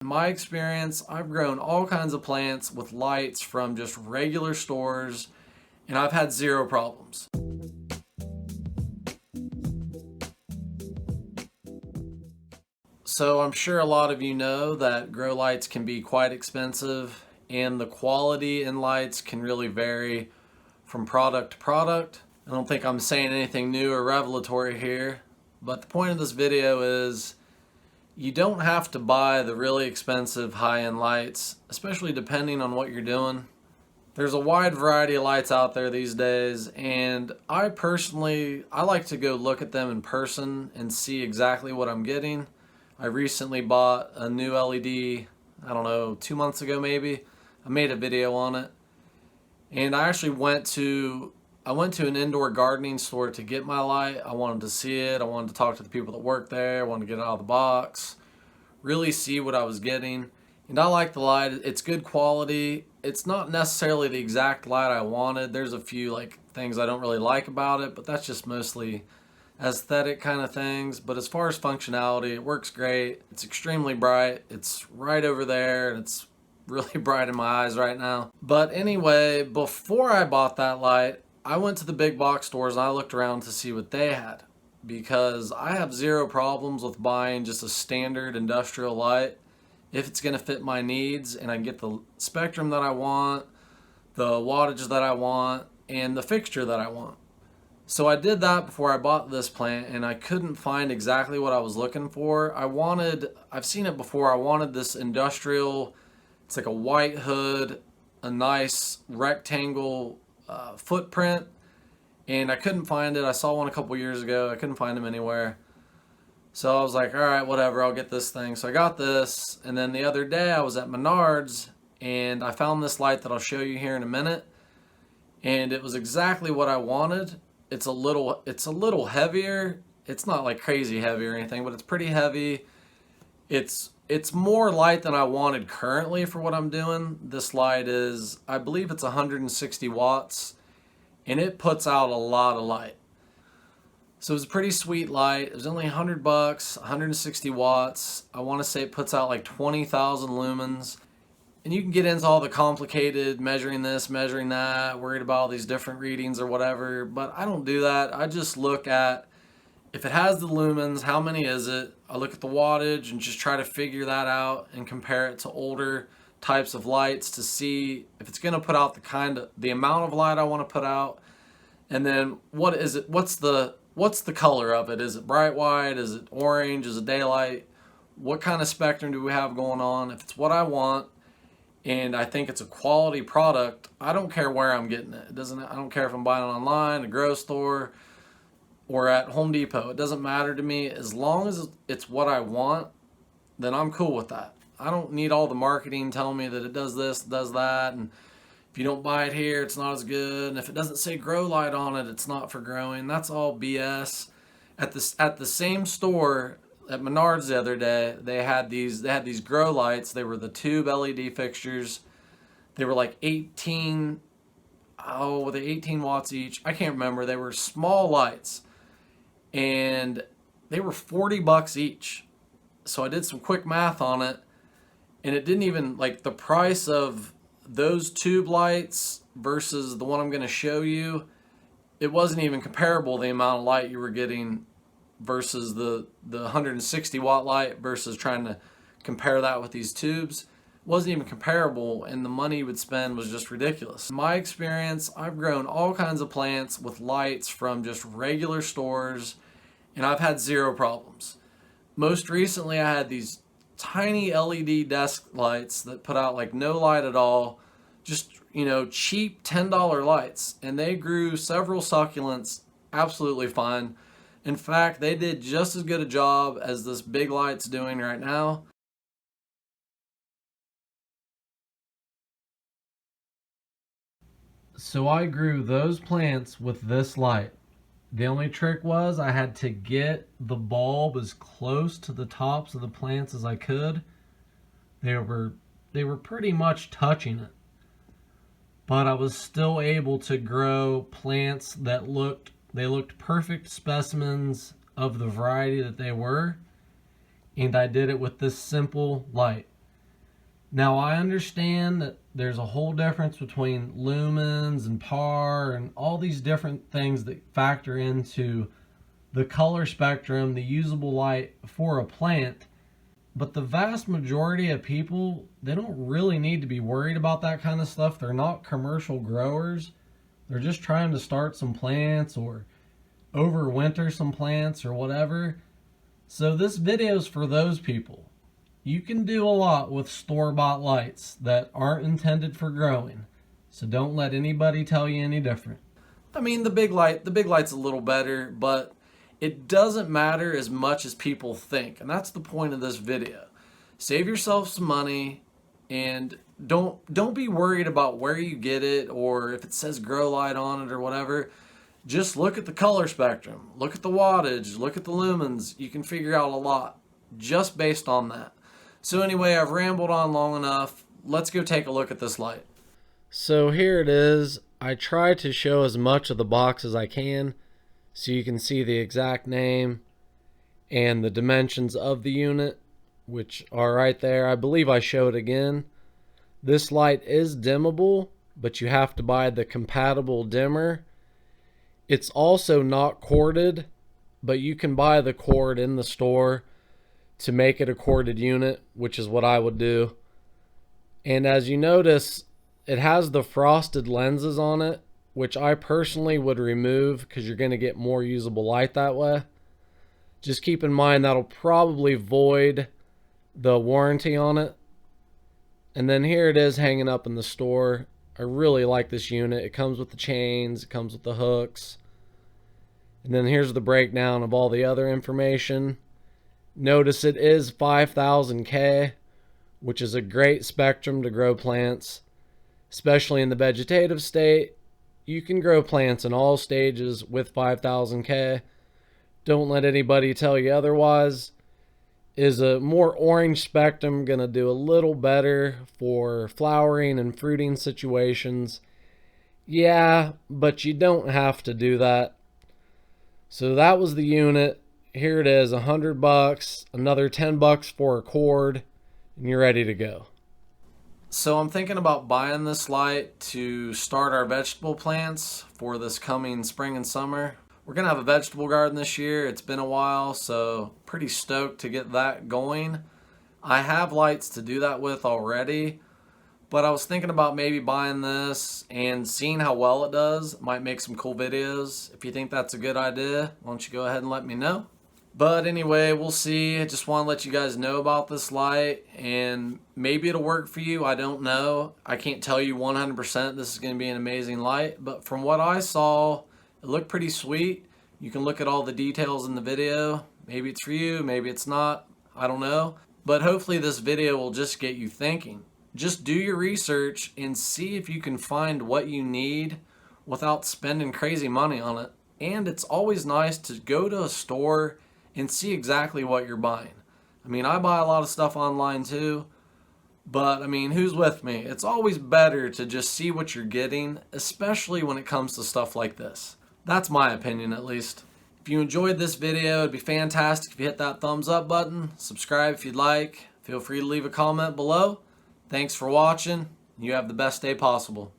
In my experience, I've grown all kinds of plants with lights from just regular stores, and I've had zero problems. So I'm sure a lot of you know that grow lights can be quite expensive, and the quality in lights can really vary from product to product. I don't think I'm saying anything new or revelatory here, but the point of this video is you don't have to buy the really expensive high-end lights, especially depending on what you're doing. There's a wide variety of lights out there these days, and I like to go look at them in person and see exactly what I'm getting. I recently bought a new LED, I don't know, 2 months ago maybe. I made a video on it. And I actually went to an indoor gardening store to get my light. I wanted to see it. I wanted to talk to the people that work there. I wanted to get it out of the box, really see what I was getting. And I like the light. It's good quality. It's not necessarily the exact light I wanted. There's a few things I don't really like about it, but that's just mostly aesthetic kind of things. But as far as functionality, it works great. It's extremely bright. It's right over there, and it's really bright in my eyes right now. But anyway, before I bought that light, I went to the big box stores and I looked around to see what they had, because I have zero problems with buying just a standard industrial light if it's going to fit my needs and I can get the spectrum that I want, the wattage that I want, and the fixture that I want. So I did that before I bought this plant, and I couldn't find exactly what I was looking for. I've seen it before, I wanted this industrial, it's like a white hood, a nice rectangle footprint, and I couldn't find it. I saw one a couple years ago, I couldn't find them anywhere. So I was like, all right, whatever, I'll get this thing. So I got this, and then the other day I was at Menards, and I found this light that I'll show you here in a minute, and it was exactly what I wanted. It's a little heavier. It's not like crazy heavy or anything, but it's pretty heavy. It's more light than I wanted currently for what I'm doing. This light is, I believe it's 160 watts, and it puts out a lot of light. So it was a pretty sweet light. It was only $100, 160 watts. I want to say it puts out like 20,000 lumens. And you can get into all the complicated measuring this, measuring that, worried about all these different readings or whatever, but I don't do that. I just look at if it has the lumens, how many is it? I look at the wattage and just try to figure that out and compare it to older types of lights to see if it's going to put out the amount of light I want to put out. And then what is it? What's the color of it? Is it bright white? Is it orange? Is it daylight? What kind of spectrum do we have going on? If it's what I want, and I think it's a quality product, I don't care where I'm getting it. I don't care if I'm buying it online, a grocery store, or at Home Depot. It doesn't matter to me. As long as it's what I want, then I'm cool with that. I don't need all the marketing telling me that it does this, it does that, and if you don't buy it here, it's not as good, and if it doesn't say grow light on it, it's not for growing. That's all BS. At the same store at Menards the other day, they had these grow lights. They were the tube LED fixtures. They were like 18 watts each. I can't remember. They were small lights, and they were $40 each. So I did some quick math on it, and it didn't even, the price of those tube lights versus the one I'm going to show you, it wasn't even comparable, the amount of light you were getting versus the 160 watt light versus trying to compare that with these tubes. It wasn't even comparable, and the money you would spend was just ridiculous. In my experience, I've grown all kinds of plants with lights from just regular stores, and I've had zero problems. Most recently, I had these tiny LED desk lights that put out no light at all, just cheap $10 lights, and they grew several succulents absolutely fine. In fact, they did just as good a job as this big light's doing right now. So I grew those plants with this light. The only trick was I had to get the bulb as close to the tops of the plants as I could. They were pretty much touching it, but I was still able to grow plants that looked perfect specimens of the variety that they were, and I did it with this simple light. Now I understand that there's a whole difference between lumens and par and all these different things that factor into the color spectrum, the usable light for a plant. But the vast majority of people, they don't really need to be worried about that kind of stuff. They're not commercial growers. They're just trying to start some plants or overwinter some plants or whatever. So this video is for those people. You can do a lot with store-bought lights that aren't intended for growing. So don't let anybody tell you any different. I mean, the big light's a little better, but it doesn't matter as much as people think. And that's the point of this video. Save yourself some money and don't be worried about where you get it or if it says grow light on it or whatever. Just look at the color spectrum, look at the wattage, look at the lumens. You can figure out a lot just based on that. So anyway, I've rambled on long enough. Let's go take a look at this light. So here it is. I try to show as much of the box as I can so you can see the exact name and the dimensions of the unit, which are right there. I believe I showed again. This light is dimmable, but you have to buy the compatible dimmer. It's also not corded, but you can buy the cord in the store to make it a corded unit, which is what I would do. And as you notice, it has the frosted lenses on it, which I personally would remove because you're going to get more usable light that way. Just keep in mind that'll probably void the warranty on it. And then here it is hanging up in the store. I really like this unit. It comes with the chains, it comes with the hooks. And then here's the breakdown of all the other information. Notice it is 5000K, which is a great spectrum to grow plants, especially in the vegetative state. You can grow plants in all stages with 5000K. Don't let anybody tell you otherwise. Is a more orange spectrum going to do a little better for flowering and fruiting situations? Yeah, but you don't have to do that. So that was the unit. Here it is, $100, another $10 for a cord, and you're ready to go. So I'm thinking about buying this light to start our vegetable plants for this coming spring and summer. We're gonna have a vegetable garden this year. It's been a while, so pretty stoked to get that going. I have lights to do that with already, but I was thinking about maybe buying this and seeing how well it does. Might make some cool videos. If you think that's a good idea, why don't you go ahead and let me know. But anyway, we'll see. I just want to let you guys know about this light, and maybe it'll work for you. I don't know. I can't tell you 100% this is going to be an amazing light, but from what I saw, it looked pretty sweet. You can look at all the details in the video. Maybe it's for you, maybe it's not. I don't know. But hopefully this video will just get you thinking. Just do your research and see if you can find what you need without spending crazy money on it. And it's always nice to go to a store and see exactly what you're buying. I mean, I buy a lot of stuff online too, but I mean, who's with me? It's always better to just see what you're getting, especially when it comes to stuff like this. That's my opinion, at least. If you enjoyed this video, it'd be fantastic if you hit that thumbs up button, subscribe if you'd like, feel free to leave a comment below. Thanks for watching. You have the best day possible.